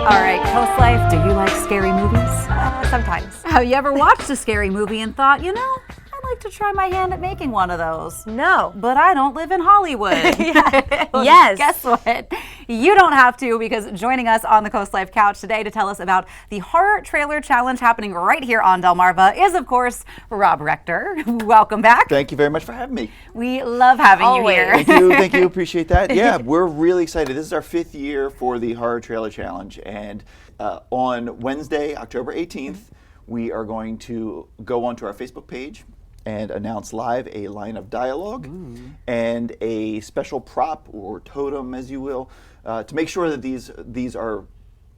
All right, CoastLife, do you like scary movies? Sometimes. Have you ever watched a scary movie and thought, I'd like to try my hand at making one of those? No. But I don't live in Hollywood. Well, Yes. Guess what? You don't have to, because joining us on the CoastLife couch today to tell us about the horror trailer challenge happening right here on Delmarva is, of course, Rob Rector. Welcome back. Thank you very much for having me. We love having you here. Thank you, appreciate that. Yeah, we're really excited. This is our 5th year for the Horror Trailer Challenge, and on Wednesday, October 18th, we are going to go onto our Facebook page and announce live a line of dialogue and a special prop or totem, as you will, to make sure that these are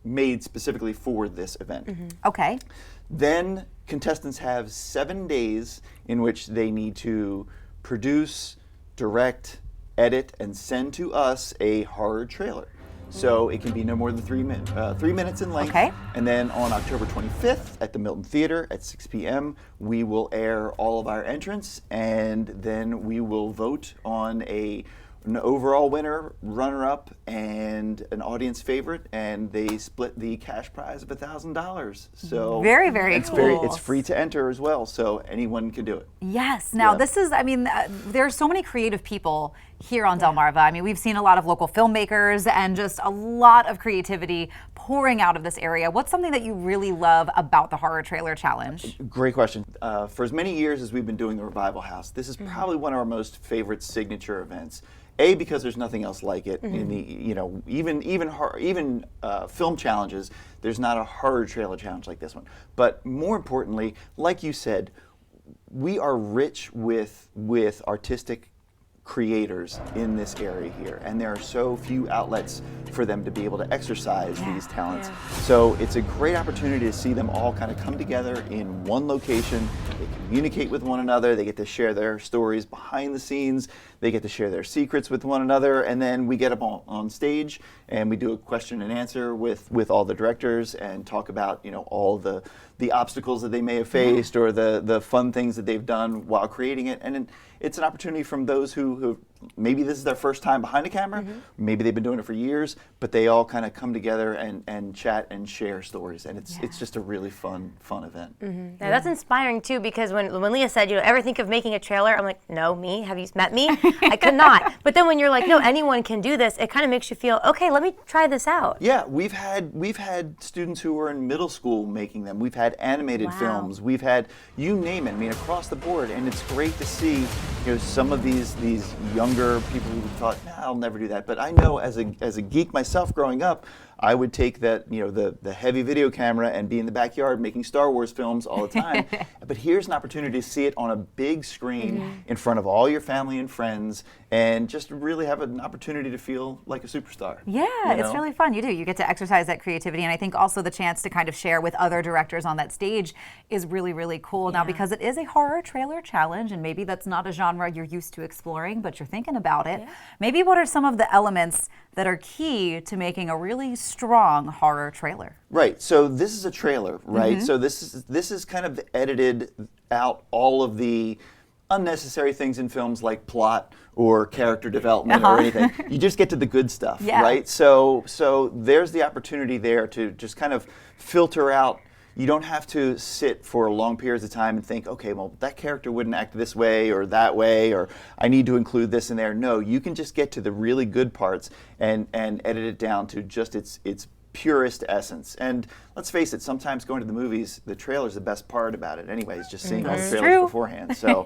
made specifically for this event. Okay. Then contestants have 7 days in which they need to produce, direct, edit, and send to us a horror trailer. So it can be no more than 3 minutes in length. Okay. And then on October 25th at the Milton Theater at 6 p.m., we will air all of our entrants, and then we will vote on an overall winner, runner-up, and an audience favorite, and they split the cash prize of $1,000. So Very, very cool. It's free to enter as well, so anyone can do it. Yes. Now, Yeah. this is, there are so many creative people here on Delmarva. We've seen a lot of local filmmakers and just a lot of creativity pouring out of this area. What's something that you really love about the Horror Trailer Challenge? Great question. For as many years as we've been doing the Revival House, this is probably one of our most favorite signature events. A, because there's nothing else like it in the even film challenges. There's not a horror trailer challenge like this one. But more importantly, like you said, we are rich with artistic creators in this area here, and there are so few outlets for them to be able to exercise these talents. So it's a great opportunity to see them all kind of come together in one location. They communicate with one another, they get to share their stories behind the scenes, they get to share their secrets with one another, and then we get up on stage and we do a question and answer with all the directors and talk about all the obstacles that they may have faced or the fun things that they've done while creating it. And it's an opportunity from those who maybe this is their first time behind a camera, maybe they've been doing it for years, but they all kind of come together and chat and share stories, and it's just a really fun event. Yeah, that's inspiring too, because when Leah said, ever think of making a trailer? I'm like, no, me? Have you met me? I could not. But then when you're like, no, anyone can do this, it kind of makes you feel, okay, let me try this out. Yeah, we've had students who were in middle school making them. We've had animated films. We've had, you name it, across the board, and it's great to see some of these younger people who thought, I'll never do that. But I know as a geek myself growing up, I would take that, the heavy video camera and be in the backyard making Star Wars films all the time. But here's an opportunity to see it on a big screen in front of all your family and friends, and just really have an opportunity to feel like a superstar. Yeah, it's really fun. You do. You get to exercise that creativity, and I think also the chance to kind of share with other directors on that stage is really, really cool. Now, because it is a horror trailer challenge, and maybe that's not a genre you're used to exploring, but you're thinking about it. Maybe what are some of the elements that are key to making a really strong horror trailer? Right. So this is a trailer, right? So this is kind of edited out all of the unnecessary things in films like plot or character development or anything. You just get to the good stuff, right? So there's the opportunity there to just kind of filter out. You don't have to sit for long periods of time and think, okay, well, that character wouldn't act this way, or I need to include this in there. No, you can just get to the really good parts and edit it down to just its purest essence. And let's face it, sometimes going to the movies, the trailer's the best part about it anyways, just seeing all the trailers beforehand. So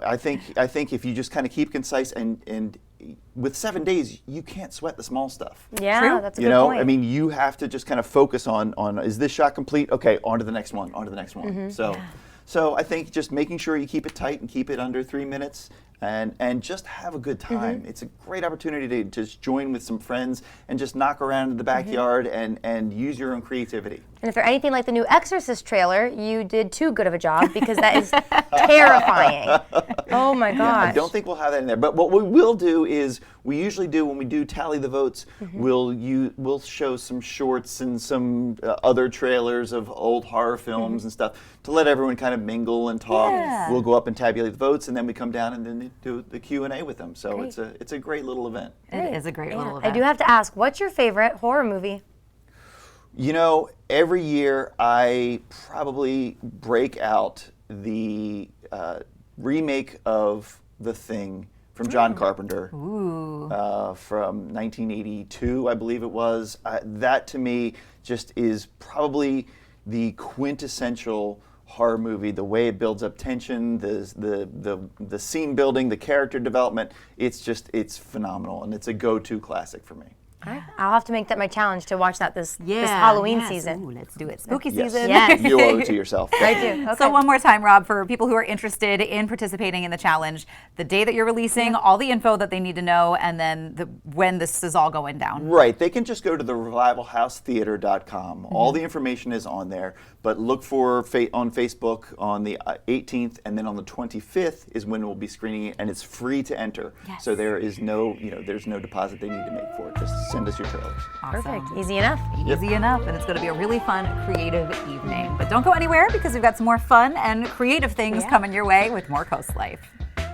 I think if you just kind of keep concise and with 7 days, you can't sweat the small stuff. Yeah, that's a good point. You have to just kind of focus on is this shot complete? Okay, on to the next one, So I think just making sure you keep it tight and keep it under 3 minutes and just have a good time. It's a great opportunity to just join with some friends and just knock around in the backyard and use your own creativity. And if they're anything like the new Exorcist trailer, you did too good of a job, because that is terrifying. Oh my gosh. Yeah, I don't think we'll have that in there. But what we will do is, we usually do when we do tally the votes, we'll show some shorts and some other trailers of old horror films and stuff to let everyone kind of mingle and talk. Yeah. We'll go up and tabulate the votes, and then we come down and then do the Q&A with them. So it's a great little event. It is a great little event. I do have to ask, what's your favorite horror movie? You know, every year I probably break out the remake of The Thing from John Carpenter from 1982, I believe it was. That to me just is probably the quintessential horror movie. The way it builds up tension, the scene building, the character development, it's phenomenal, and it's a go-to classic for me. I'll have to make that my challenge to watch that this Halloween season. Ooh, let's do it. Spooky Yes. season. Yes. You owe it to yourself. I do. Okay. So one more time, Rob, for people who are interested in participating in the challenge, the day that you're releasing, all the info that they need to know, and then when this is all going down. Right. They can just go to the revivalhousetheater.com. All the information is on there, but look for on Facebook on the 18th, and then on the 25th is when we'll be screening it, and it's free to enter. Yes. So there is no, there's no deposit they need to make for it. Just send us your trailers. Perfect. Easy enough. Easy enough, and it's going to be a really fun, creative evening. But don't go anywhere because we've got some more fun and creative things coming your way with more Coast Life.